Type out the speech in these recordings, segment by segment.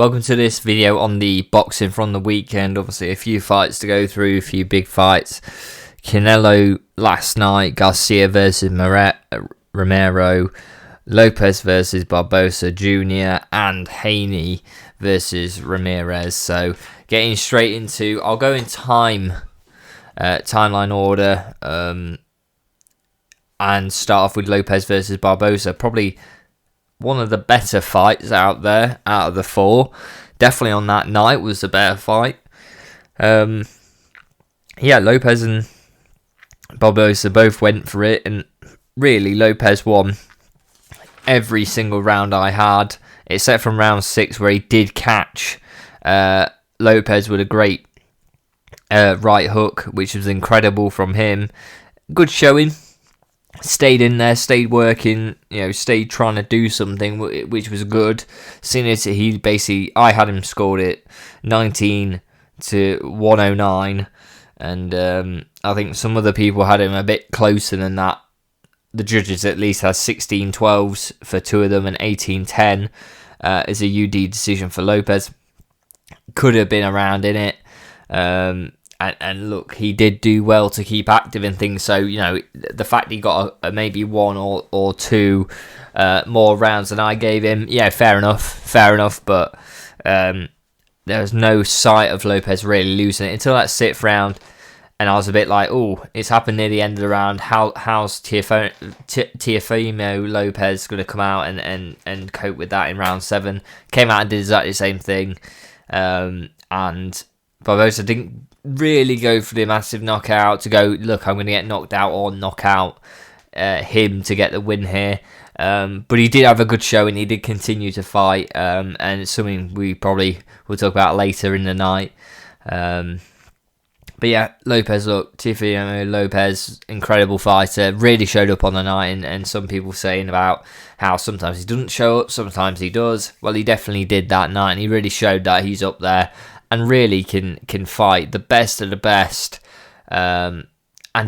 welcome to this video on the boxing from the weekend. Obviously a few fights to go through, a few big fights. Canelo last night, Garcia versus Romero, Lopez versus Barbosa Jr. and Haney versus Ramirez. So getting straight into, I'll go in timeline order and start off with Lopez versus Barbosa. Probably one of the better fights out there, out of the four. Definitely on that night was the better fight. Lopez and Barbosa both went for it, and really Lopez won every single round I had, except from round 6 where he did catch Lopez with a great right hook, which was incredible from him. Good showing. Stayed in there, stayed working, stayed trying to do something, which was good. Seeing as I had him scored it 19-109, and I think some other people had him a bit closer than that. The judges at least had 16-12s for two of them and 18-10 as a UD decision for Lopez. Could have been around in it. And look, he did do well to keep active and things. So, the fact he got maybe one or two more rounds than I gave him, fair enough. But there was no sight of Lopez really losing it until that 6th round. And I was a bit like, oh, it's happened near the end of the round. How's Teofimo Lopez going to come out and cope with that in round 7? Came out and did exactly the same thing. And Barbosa didn't really go for the massive knockout to go, look, I'm going to get knocked out or knock out him to get the win here. But he did have a good showing. He did continue to fight, and it's something we probably will talk about later in the night. But yeah, Lopez, look, Teofimo Lopez, incredible fighter, really showed up on the night, and some people saying about how sometimes he doesn't show up, sometimes he does. Well, he definitely did that night, and he really showed that he's up there and really can fight the best of the best, and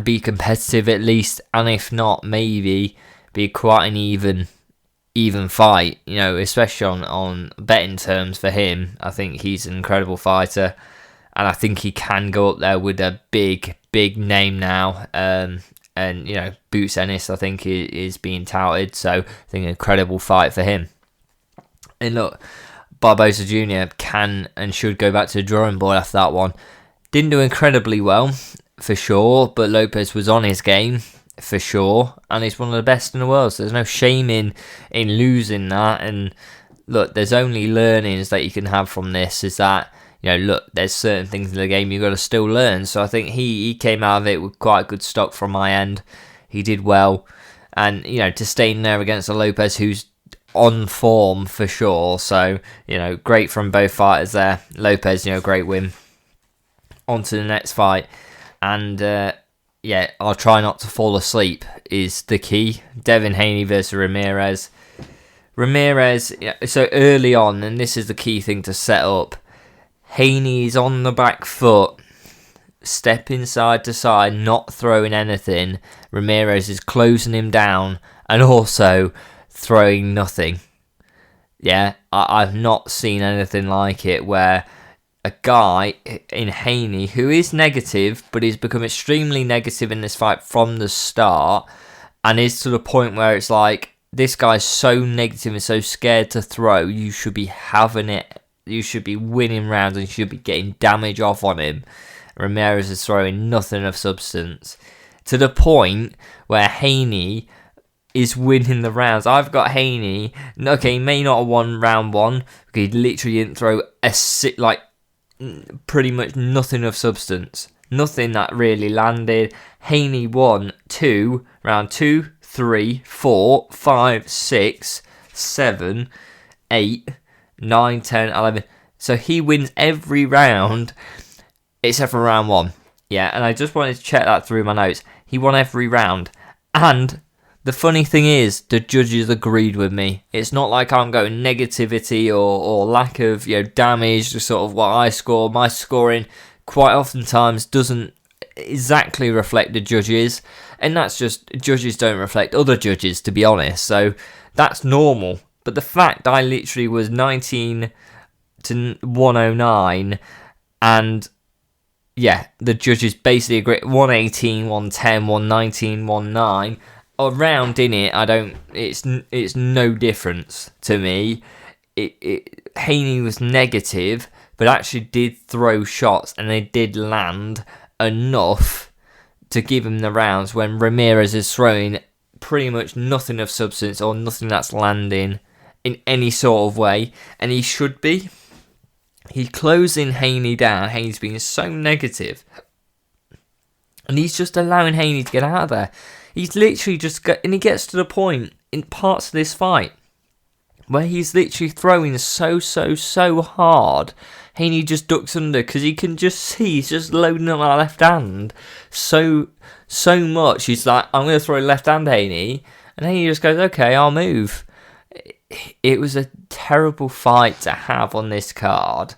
be competitive at least, and if not, maybe be quite an even fight, especially on betting terms for him. I think he's an incredible fighter, and I think he can go up there with a big name now. Boots Ennis, I think, is being touted, so I think an incredible fight for him. And look, Barbosa Jr. can and should go back to the drawing board after that one. Didn't do incredibly well, for sure, but Lopez was on his game, for sure, and he's one of the best in the world, so there's no shame in losing that. And look, there's only learnings that you can have from this, is that, look, there's certain things in the game you've got to still learn. So I think he came out of it with quite good stock from my end. He did well, and, to stay in there against a Lopez who's on form for sure. So, great from both fighters there. Lopez, great win. On to the next fight. And, I'll try not to fall asleep is the key. Devin Haney versus Ramirez. Ramirez, so early on, and this is the key thing to set up, Haney's on the back foot, stepping side to side, not throwing anything. Ramirez is closing him down and also throwing nothing. I've not seen anything like it, where a guy in Haney, who is negative, but he's become extremely negative in this fight from the start, and is to the point where it's like, this guy's so negative and so scared to throw, you should be having it, you should be winning rounds, and you should be getting damage off on him. Ramirez is throwing nothing of substance, to the point where Haney is winning the rounds. I've got Haney. Okay, he may not have won round 1, because he literally didn't throw pretty much nothing of substance. Nothing that really landed. Haney won round 2, 3, 4, 5, 6, 7, 8, 9, 10, 11. So he wins every round except for round 1. Yeah, and I just wanted to check that through my notes. He won every round. And the funny thing is, the judges agreed with me. It's not like I'm going negativity or lack of damage to sort of what I score. My scoring quite oftentimes doesn't exactly reflect the judges, and that's just, judges don't reflect other judges, to be honest. So that's normal. But the fact I literally was 19 to 109, and yeah, the judges basically agree 118, 110, 119, 19. Around in it, it's no difference to me. Haney was negative, but actually did throw shots, and they did land enough to give him the rounds when Ramirez is throwing pretty much nothing of substance or nothing that's landing in any sort of way, and he should be. He's closing Haney down. Haney's being so negative, and he's just allowing Haney to get out of there. He's literally and he gets to the point in parts of this fight where he's literally throwing so hard. Haney just ducks under because he can just see he's just loading up that left hand so much. He's like, I'm going to throw left hand, Haney. And Haney just goes, okay, I'll move. It was a terrible fight to have on this card,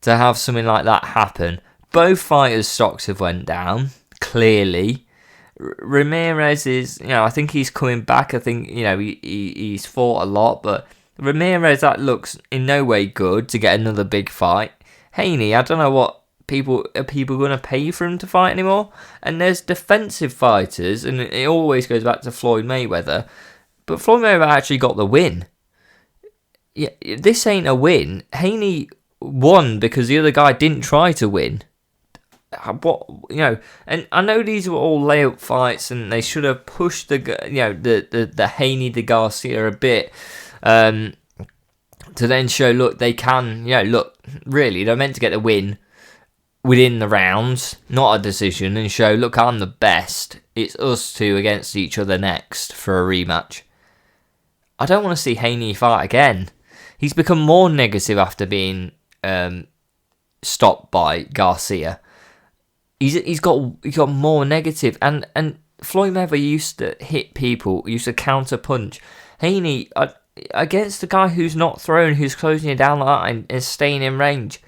to have something like that happen. Both fighters' stocks have went down, clearly. Ramirez is, I think he's coming back. I think, he's fought a lot, but Ramirez, that looks in no way good to get another big fight. Haney, I don't know what are people going to pay for him to fight anymore? And there's defensive fighters, and it always goes back to Floyd Mayweather, but Floyd Mayweather actually got the win. Yeah, this ain't a win. Haney won because the other guy didn't try to win. And I know these were all layup fights, and they should have pushed the Haney to Garcia a bit, to then show, look, they can, really, they're meant to get the win within the rounds, not a decision, and show, look, I'm the best. It's us two against each other next for a rematch. I don't want to see Haney fight again. He's become more negative after being stopped by Garcia. He's got more negative, and Floyd Mayweather used to hit people, used to counter punch. Haney, against the guy who's not throwing, who's closing you down like that and staying in range,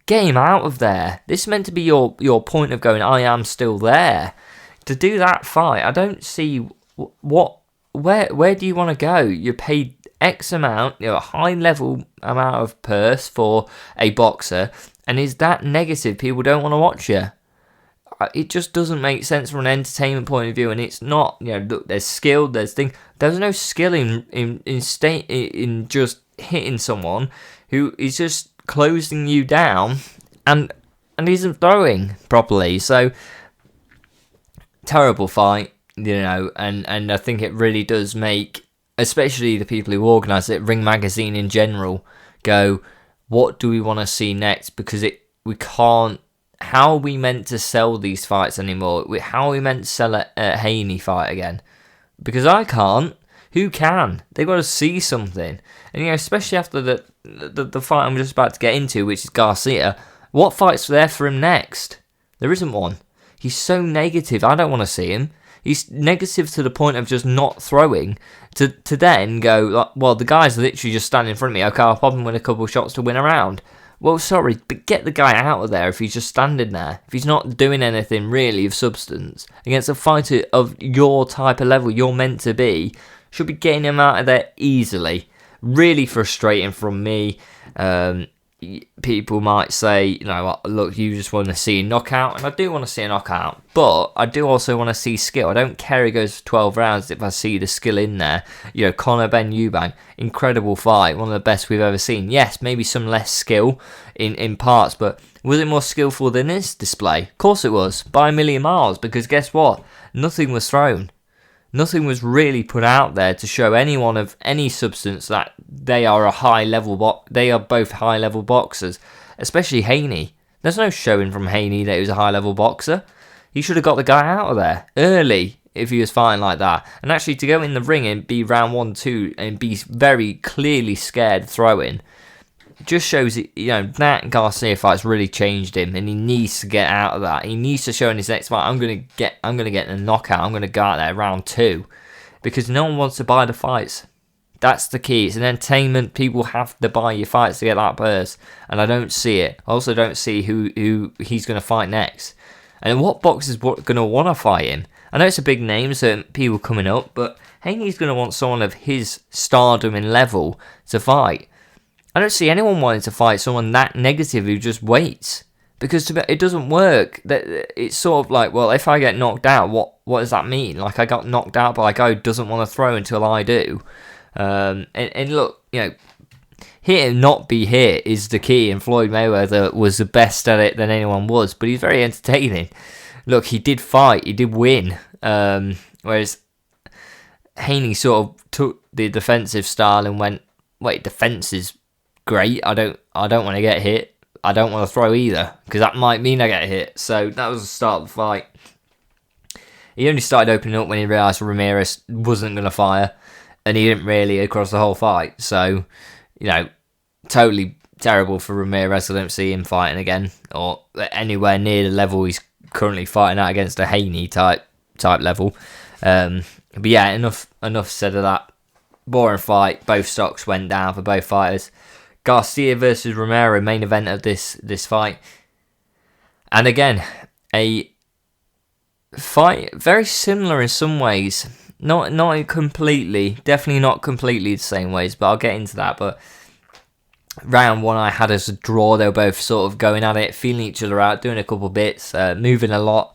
get him out of there. This is meant to be your point of going, I am still there. To do that fight, I don't see where do you want to go? You're paid X amount, a high level amount of purse for a boxer, and is that negative? People don't want to watch you. It just doesn't make sense from an entertainment point of view, and it's not. Look, there's skill, there's things. There's no skill in just hitting someone who is just closing you down and isn't throwing properly. So terrible fight, and I think it really does make, especially the people who organise it, Ring Magazine in general, go, what do we want to see next? Because we can't. How are we meant to sell these fights anymore? How are we meant to sell a Haney fight again? Because I can't. Who can? They've got to see something. And especially after the fight I'm just about to get into, which is Garcia, what fight's there for him next? There isn't one. He's so negative. I don't want to see him. He's negative to the point of just not throwing. To then go, well, the guy's literally just standing in front of me. Okay, I'll pop him with a couple of shots to win a round. Well, sorry, but get the guy out of there if he's just standing there. If he's not doing anything really of substance against a fighter of your type of level you're meant to be, should be getting him out of there easily. Really frustrating from me. People might say, look, you just want to see a knockout, and I do want to see a knockout, but I do also want to see skill. I don't care if it goes for 12 rounds if I see the skill in there. Conor Ben Eubank, incredible fight, one of the best we've ever seen. Yes, maybe some less skill in parts, but was it more skillful than this display? Of course it was, by a million miles, because guess what? Nothing was thrown. Nothing was really put out there to show anyone of any substance that they are a high level they are both high level boxers, especially Haney. There's no showing from Haney that he was a high level boxer. He should have got the guy out of there early if he was fighting like that. And actually to go in the ring and be round 1-2 and be very clearly scared throwing just shows that Garcia fight's really changed him, and he needs to get out of that. He needs to show in his next fight, I'm gonna get a knockout. I'm gonna go out there round 2, because no one wants to buy the fights. That's the key. It's an entertainment. People have to buy your fights to get that purse, and I don't see it. I also don't see who he's gonna fight next, and what boxers gonna want to fight him. I know it's a big name, so people coming up, but Haney's gonna want someone of his stardom and level to fight. I don't see anyone wanting to fight someone that negative who just waits. Because it doesn't work. It's sort of like, well, if I get knocked out, what does that mean? Like, I got knocked out by a guy who doesn't want to throw until I do. And look, hit and not be hit is the key, and Floyd Mayweather was the best at it than anyone was, but he's very entertaining. Look, he did fight, he did win, whereas Haney sort of took the defensive style and went, wait, defense is great, I don't want to get hit, I don't want to throw either, because that might mean I get hit. So that was the start of the fight. He only started opening up when he realised Ramirez wasn't going to fire, and he didn't really across the whole fight. So, totally terrible for Ramirez. I don't see him fighting again, or anywhere near the level he's currently fighting at against a Haney type level. But yeah, enough said of that. Boring fight. Both stocks went down for both fighters. Garcia versus Romero, main event of this fight. And again, a fight very similar in some ways. Not completely, definitely not completely the same ways, but I'll get into that. But round one I had as a draw. They were both sort of going at it, feeling each other out, doing a couple bits, moving a lot,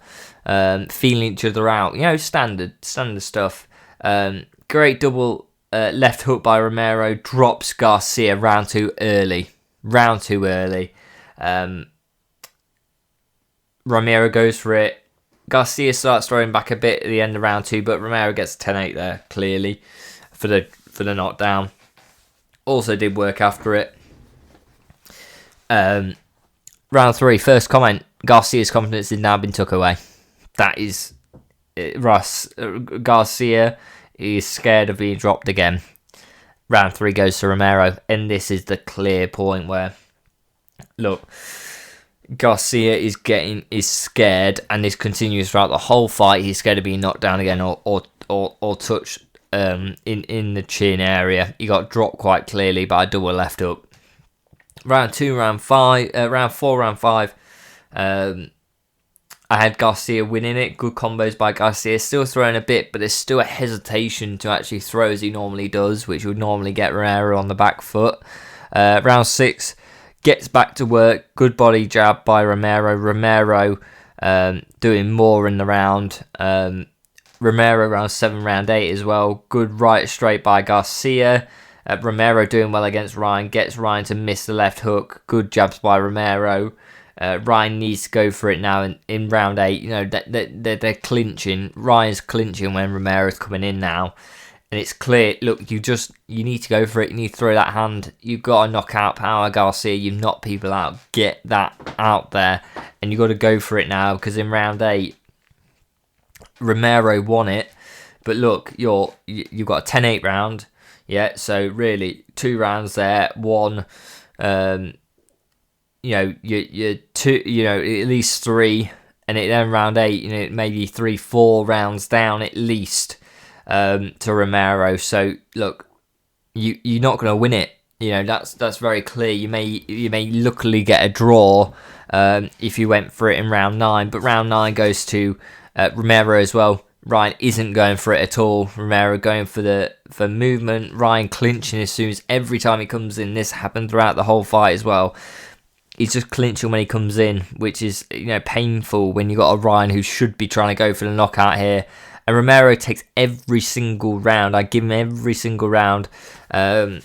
feeling each other out. Standard stuff. Great double left hook by Romero, drops Garcia round too early. Romero goes for it. Garcia starts throwing back a bit at the end of round 2, but Romero gets 10-8 there, clearly, for the knockdown. Also did work after it. Round 3, first comment. Garcia's confidence has now been took away. That is Garcia is scared of being dropped again. Round 3 goes to Romero, and this is the clear point where, look, Garcia is scared, and this continues throughout the whole fight. He's scared of being knocked down again or touched in the chin area. He got dropped quite clearly by a double left hook. Round 4, round 5. I had Garcia winning it. Good combos by Garcia. Still throwing a bit, but there's still a hesitation to actually throw as he normally does, which would normally get Romero on the back foot. Round 6, gets back to work. Good body jab by Romero. Romero doing more in the round. Romero round 7, round 8 as well. Good right straight by Garcia. Romero doing well against Ryan. Gets Ryan to miss the left hook. Good jabs by Romero. Ryan needs to go for it now in round 8. They're clinching. Ryan's clinching when Romero's coming in now. And it's clear, look, you need to go for it. You need to throw that hand. You've got to knock out power, Garcia. You've knocked people out. Get that out there. And you've got to go for it now, because in round 8, Romero won it. But look, you've got a 10-8 round. Yeah, so really, 2 rounds there. One, you're 2, at least 3. And then round 8, maybe 3-4 rounds down at least. To Romero. So look, you're not going to win it. That's very clear. You may luckily get a draw if you went for it in round 9, but round 9 goes to Romero as well. Ryan isn't going for it at all. Romero going for movement. Ryan clinching as soon as every time he comes in. This happened throughout the whole fight as well. He's just clinching when he comes in, which is painful when you got a Ryan who should be trying to go for the knockout here. And Romero takes every single round. I give him every single round. After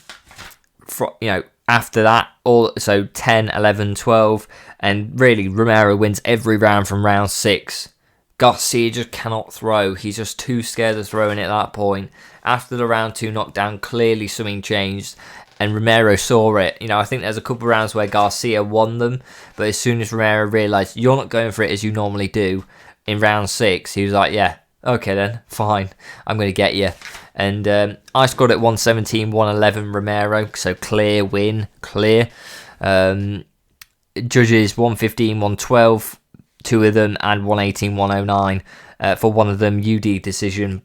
that, so 10, 11, 12. And really, Romero wins every round from round 6. Garcia just cannot throw. He's just too scared of throwing at that point. After the round 2 knockdown, clearly something changed. And Romero saw it. I think there's a couple of rounds where Garcia won them. But as soon as Romero realised, you're not going for it as you normally do, in round 6, he was like, yeah, okay then, fine, I'm going to get you. And I scored at 117, 111 Romero, so clear win, clear. Judges 115, 112, 2 of them, and 118, 109 for one of them, UD decision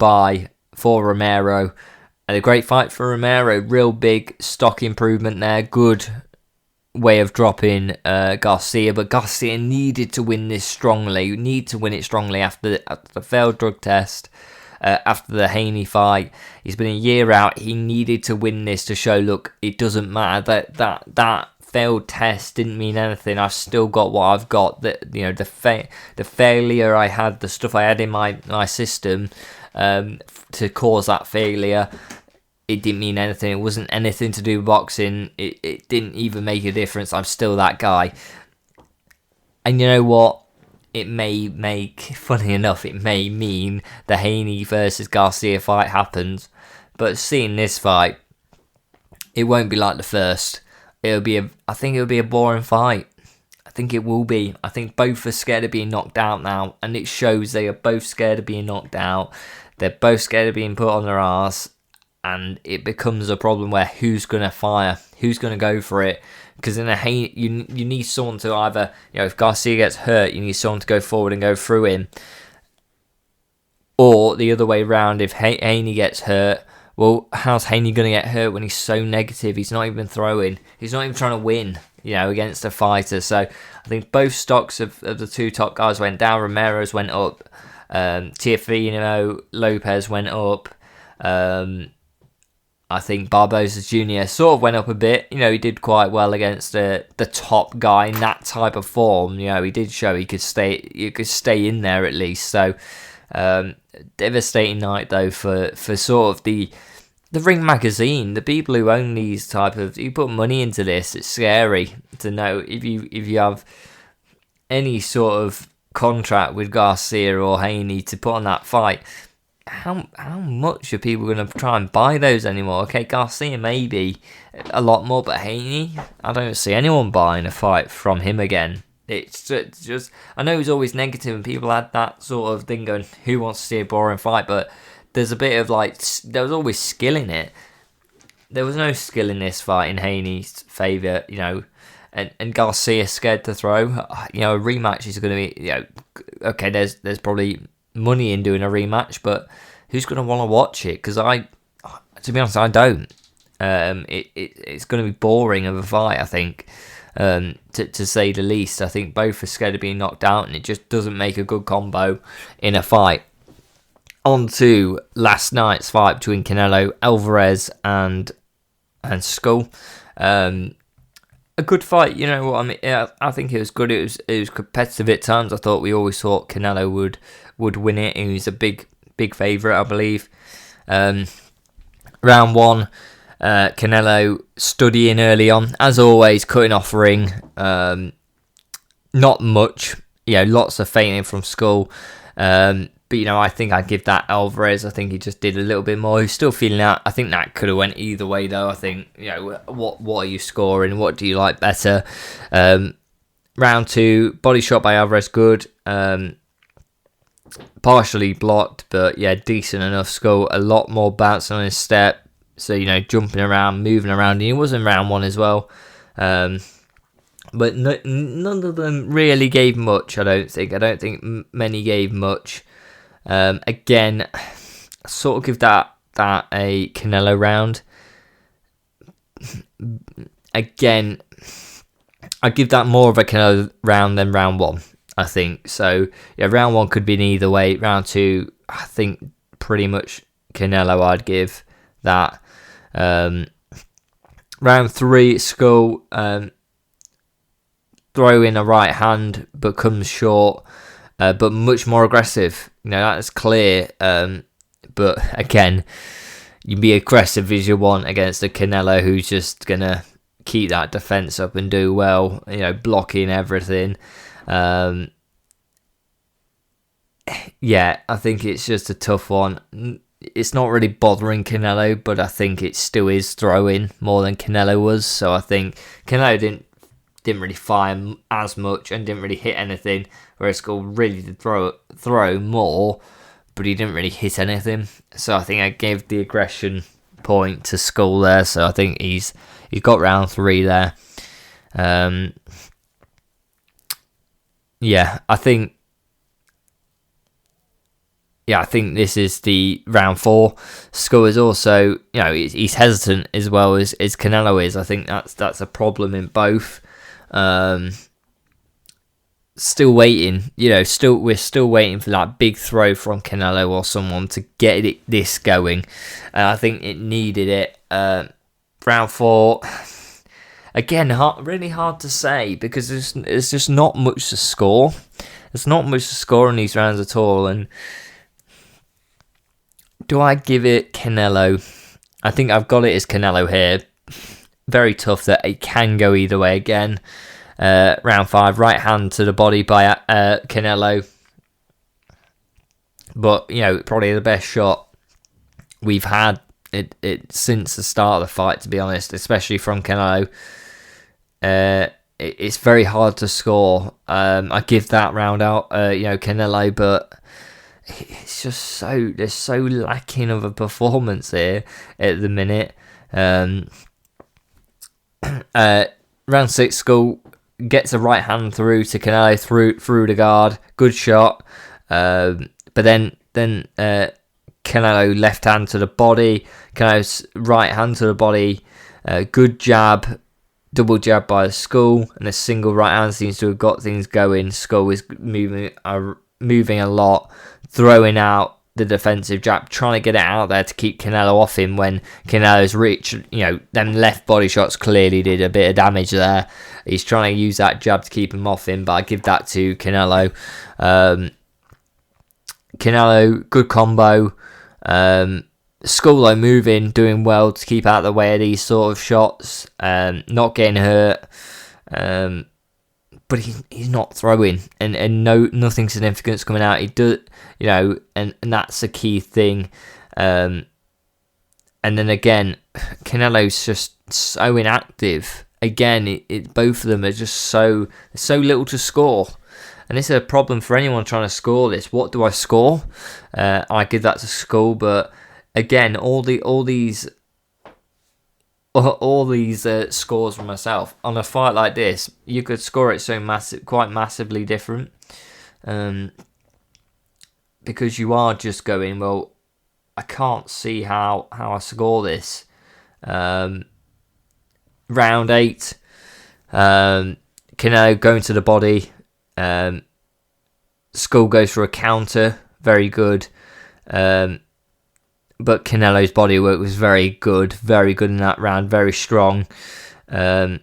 for Romero. And a great fight for Romero, real big stock improvement there, good way of dropping Garcia, but Garcia needed to win this strongly. You need to win it strongly after the failed drug test. after the Haney fight. He's been a year out. He needed to win this to show, look, it doesn't matter. That failed test didn't mean anything. I've still got what I've got. The failure I had, the stuff I had in my system to cause that failure, it didn't mean anything. It wasn't anything to do with boxing. It didn't even make a difference. I'm still that guy. And you know what? It may make, funny enough, it may mean the Haney versus Garcia fight happens. But seeing this fight, it won't be like the first. I think it'll be a boring fight. I think it will be. I think both are scared of being knocked out now. And it shows they are both scared of being knocked out. They're both scared of being put on their arse. And it becomes a problem where who's going to fire? Who's going to go for it? Because in a Haney, you need someone to either, if Garcia gets hurt, you need someone to go forward and go through him. Or the other way around, if Haney gets hurt, well, how's Haney going to get hurt when he's so negative? He's not even throwing. He's not even trying to win, against a fighter. So I think both stocks of the two top guys went down. Romero's went up. Teofimo Lopez went up. I think Barboza Jr. sort of went up a bit. He did quite well against the top guy in that type of form. He did show he could stay in there at least. So devastating night though for sort of the Ring Magazine, the people who own these type of, you put money into this. It's scary to know if you have any sort of contract with Garcia or Haney to put on that fight. How much are people going to try and buy those anymore? Okay, Garcia maybe a lot more, but Haney, I don't see anyone buying a fight from him again. It's just, I know he's always negative and people had that sort of thing going, who wants to see a boring fight? But there's a bit of there was always skill in it. There was no skill in this fight in Haney's favour, and Garcia scared to throw. A rematch is going to be, okay, there's probably money in doing a rematch, but who's going to want to watch it? Because to be honest, I don't. It's going to be boring of a fight, I think, to say the least. I think both are scared of being knocked out, and it just doesn't make a good combo in a fight. On to last night's fight between Canelo, Alvarez, and Skull. A good fight, I think it was good. It was competitive at times. I thought we always thought Canelo would win it. He was a big favourite, I believe. Round one, Canelo studying early on, as always, cutting off ring. Not much, lots of feinting from Skull. But I think I'd give that Alvarez. I think he just did a little bit more. He's still feeling out. I think that could have went either way though. I think what are you scoring? What do you like better? Round two, body shot by Alvarez, good. Partially blocked, but decent enough. Skull a lot more bouncing on his step. So jumping around, moving around. And he was in round one as well. But none of them really gave much. I don't think many gave much. Again, sort of give that a Canelo round. Again, I give that more of a Canelo round than round one, I think. So round one could be either way. Round two, I think pretty much Canelo I'd give that. Round three, Skull throw in a right hand but comes short. But much more aggressive. That's clear. But again, you be aggressive as you want against a Canelo who's just going to keep that defence up and do well, blocking everything. I think it's just a tough one. It's not really bothering Canelo, but I think it still is throwing more than Canelo was. So I think Canelo didn't really fire as much and didn't really hit anything, whereas Skull really did throw more, but he didn't really hit anything. So I think I gave the aggression point to Skull there. So I think he's got round three there. I think this is the round four. Skull is also, he's hesitant as well as Canelo is. I think that's a problem in both. still waiting. We're still waiting for that big throw from Canelo or someone to get this going. And I think it needed it. Round 4, again, really hard to say because there's just not much to score. There's not much to score in these rounds at all. And do I give it Canelo? I think I've got it as Canelo here. Very tough that it can go either way again. Round 5, right hand to the body by Canelo. But, probably the best shot we've had it since the start of the fight, to be honest, especially from Canelo. It's very hard to score. I give that round out, Canelo, but it's just they're so lacking of a performance here at the minute. Round 6, Skull gets a right hand through to Canelo through the guard. Good shot. But then Canelo left hand to the body. Canelo's right hand to the body. Good jab. Double jab by the Skull. And a single right hand seems to have got things going. Skull is moving a lot. Throwing out the defensive jab, trying to get it out there to keep Canelo off him when Canelo's reach, them left body shots clearly did a bit of damage there. He's trying to use that jab to keep him off him, but I give that to Canelo. Canelo, good combo. Skull though moving, doing well to keep out of the way of these sort of shots, not getting hurt. But he's not throwing, and nothing significant's coming out. He does, and that's a key thing. And then again, Canelo's just so inactive. Again, both of them are just so little to score, and this is a problem for anyone trying to score this. What do I score? I give that to Skull, but again, all these scores for myself on a fight like this, you could score it quite massively different, because you are just going, well, I can't see how I score this. Round 8, Canelo going to the body, Skull goes for a counter, very good. But Canelo's body work was very good in that round, very strong. And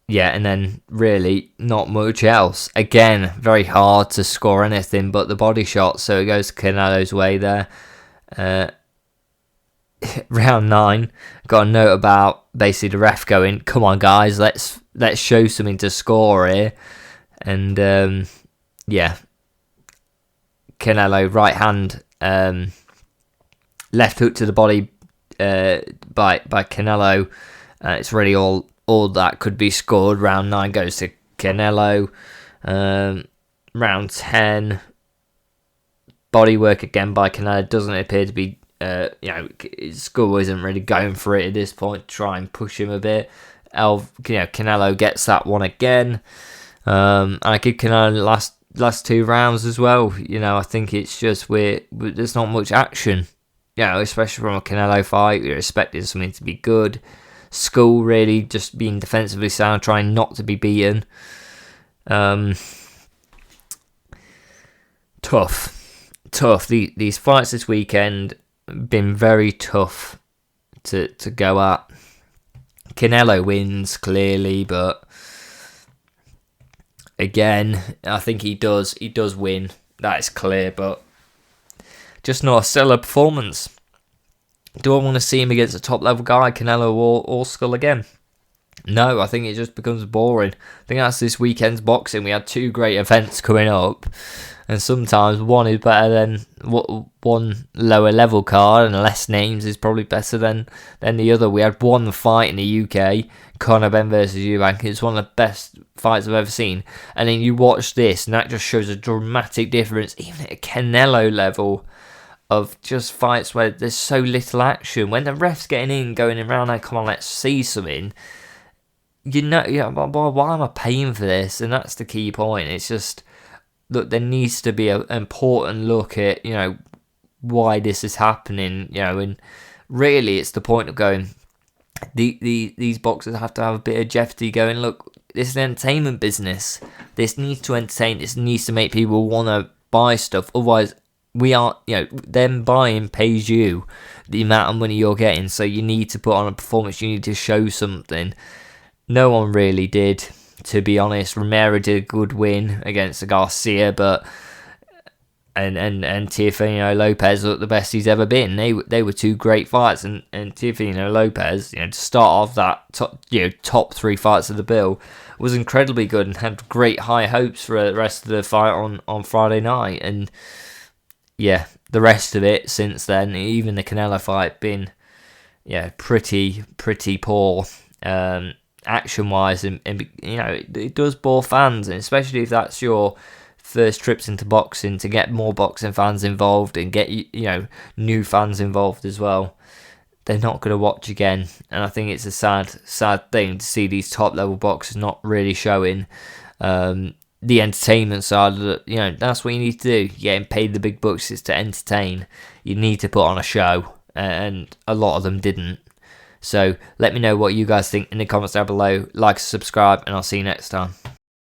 then really not much else. Again, very hard to score anything but the body shot, so it goes Canelo's way there. Round 9, got a note about basically the ref going, "Come on, guys, let's show something to score here." And Canelo right hand. Left hook to the body by Canelo. It's really all that could be scored. Round 9 goes to Canelo. Round 10, body work again by Canelo. Doesn't appear to be, his Skull isn't really going for it at this point. Try and push him a bit. Canelo gets that one again. I give Canelo last 2 rounds as well. I think it's just there's not much action. Especially from a Canelo fight, you're expecting something to be good. Skull really just being defensively sound, trying not to be beaten. Tough. These fights this weekend been very tough to go at. Canelo wins clearly, but again, I think he does win. That is clear, but just not a stellar performance. Do I want to see him against a top-level guy, Canelo or Skull again? No, I think it just becomes boring. I think that's this weekend's boxing. We had 2 great events coming up, and sometimes one is better than one lower-level card, and less names is probably better than the other. We had one fight in the UK, Conor Benn versus Eubank. It's one of the best fights I've ever seen. And then you watch this, and that just shows a dramatic difference, even at a Canelo level, of just fights where there's so little action. When the ref's going around, like, come on, let's see something. Why am I paying for this? And that's the key point. It's just, look, there needs to be an important look at, why this is happening, and really it's the point of going, these boxers have to have a bit of jeopardy going, look, this is an entertainment business. This needs to entertain. This needs to make people want to buy stuff. Otherwise, them buying pays you the amount of money you're getting. So you need to put on a performance. You need to show something. No one really did, to be honest. Romero did a good win against the Garcia, but and Teofimo Lopez looked the best he's ever been. They were two great fights, and Teofimo Lopez, to start off that top 3 fights of the bill, was incredibly good and had great high hopes for the rest of the fight on Friday night. And yeah, the rest of it since then, even the Canelo fight, been pretty poor action wise, and it does bore fans, and especially if that's your first trips into boxing, to get more boxing fans involved and get new fans involved as well. They're not going to watch again, and I think it's a sad thing to see these top level boxers not really showing the entertainment side of it. That's what you need to do. You're getting paid the big bucks is to entertain. You need to put on a show, and a lot of them didn't. So let me know what you guys think in the comments down below. Like, subscribe, and I'll see you next time.